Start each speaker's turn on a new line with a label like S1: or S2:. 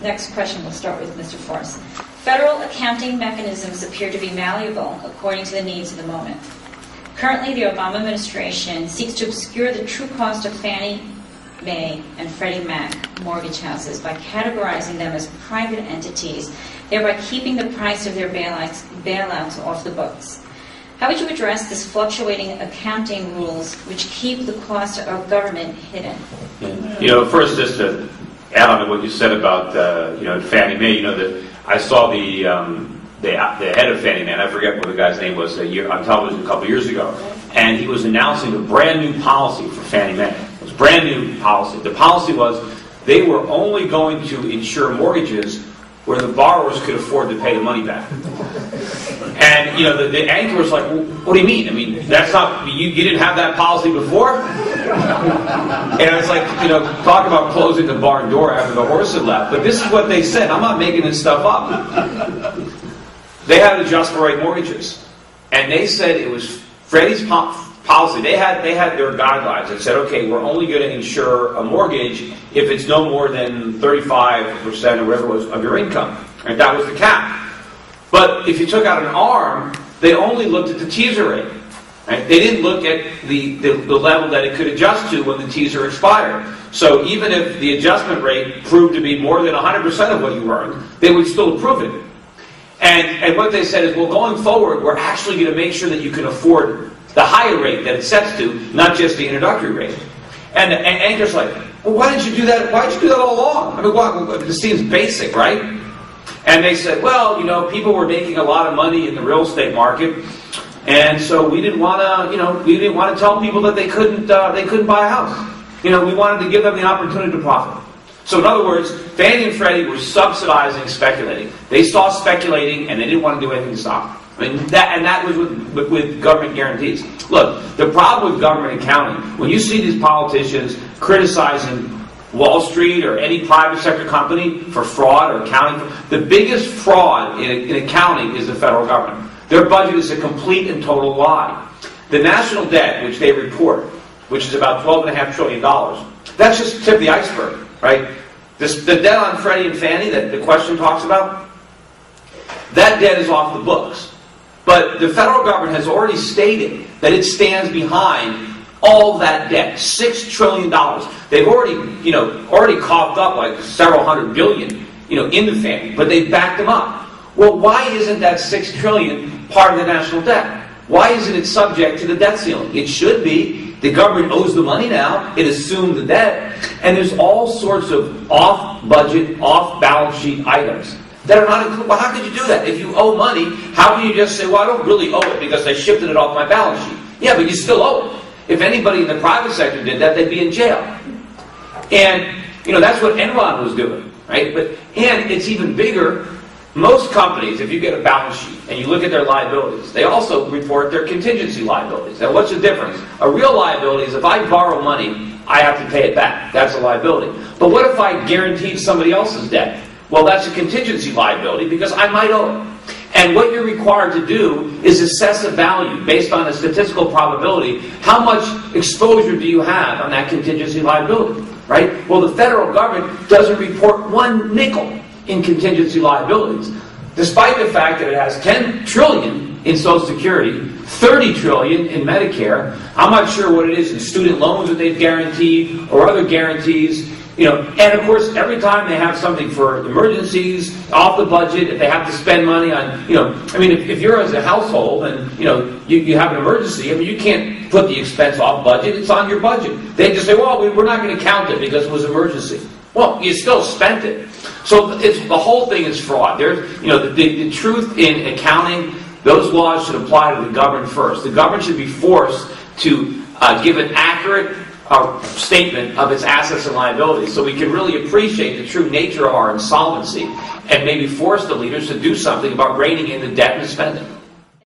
S1: Next question, we'll start with Mr. Forrest. Federal accounting mechanisms appear to be malleable according to the needs of the moment. Currently, the Obama administration seeks to obscure the true cost of Fannie Mae and Freddie Mac mortgage houses by categorizing them as private entities, thereby keeping the price of their bailouts off the books. How would you address this fluctuating accounting rules which keep the cost of government hidden?
S2: First, just to add on to what you said about Fannie Mae, I saw the head of Fannie Mae, and I forget what the guy's name was, on television a couple years ago, and he was announcing a brand new policy for Fannie Mae. It was a brand new policy. The policy was they were only going to insure mortgages where the borrowers could afford to pay the money back. And the anchor was like, well, what do you mean? I mean, that's not, you didn't have that policy before? And it's like, talk about closing the barn door after the horse had left. But this is what they said. I'm not making this stuff up. They had adjustable rate mortgages. And they said it was Freddie's policy. They had their guidelines that said, okay, we're only going to insure a mortgage if it's no more than 35% or whatever it was of your income. And that was the cap. But if you took out an ARM, they only looked at the teaser rate. Right? They didn't look at the level that it could adjust to when the teaser expired. So even if the adjustment rate proved to be more than 100% of what you earned, they would still approve it. And what they said is, well, going forward, we're actually going to make sure that you can afford the higher rate that it sets to, not just the introductory rate. And Anchor's like, well, why didn't you do that? Why did you do that all along? I mean, this seems basic, right? And they said, well, people were making a lot of money in the real estate market, and so we didn't want to, tell people that they couldn't buy a house. We wanted to give them the opportunity to profit. So in other words, Fannie and Freddie were subsidizing speculating. They saw speculating, and they didn't want to do anything to stop it. I mean, that was with government guarantees. Look, the problem with government accounting, when you see these politicians criticizing Wall Street or any private sector company for fraud or accounting, the biggest fraud in accounting is the federal government. Their budget is a complete and total lie. The national debt, which they report, which is about $12.5 trillion, that's just the tip of the iceberg, right? The debt on Freddie and Fannie that the question talks about, that debt is off the books. But the federal government has already stated that it stands behind all that debt, $6 trillion. They've already coughed up like several hundred billion, into Fannie, but they backed them up. Well, why isn't that $6 trillion part of the national debt? Why isn't it subject to the debt ceiling? It should be. The government owes the money now. It assumed the debt, and there's all sorts of off-budget, off-balance sheet items that are not included. Well, how could you do that? If you owe money, how can you just say, well, I don't really owe it because I shifted it off my balance sheet? Yeah, but you still owe it. If anybody in the private sector did that, they'd be in jail. And, that's what Enron was doing, right? And it's even bigger. Most companies, if you get a balance sheet and you look at their liabilities, they also report their contingency liabilities. Now, what's the difference? A real liability is if I borrow money, I have to pay it back. That's a liability. But what if I guaranteed somebody else's debt? Well, that's a contingency liability because I might owe it. And what you're required to do is assess a value based on a statistical probability. How much exposure do you have on that contingency liability, right? Well, the federal government doesn't report one nickel in contingency liabilities, despite the fact that it has $10 trillion in Social Security, $30 trillion in Medicare. I'm not sure what it is in student loans that they've guaranteed or other guarantees. And of course, every time they have something for emergencies, off the budget, if they have to spend money on, if you're as a household and, you have an emergency, you can't put the expense off budget, it's on your budget. They just say, well, we're not going to count it because it was emergency. Well, you still spent it. So the whole thing is fraud. There's, the truth in accounting, those laws should apply to the government first. The government should be forced to give an accurate statement of its assets and liabilities so we can really appreciate the true nature of our insolvency and maybe force the leaders to do something about reining in the debt and spending.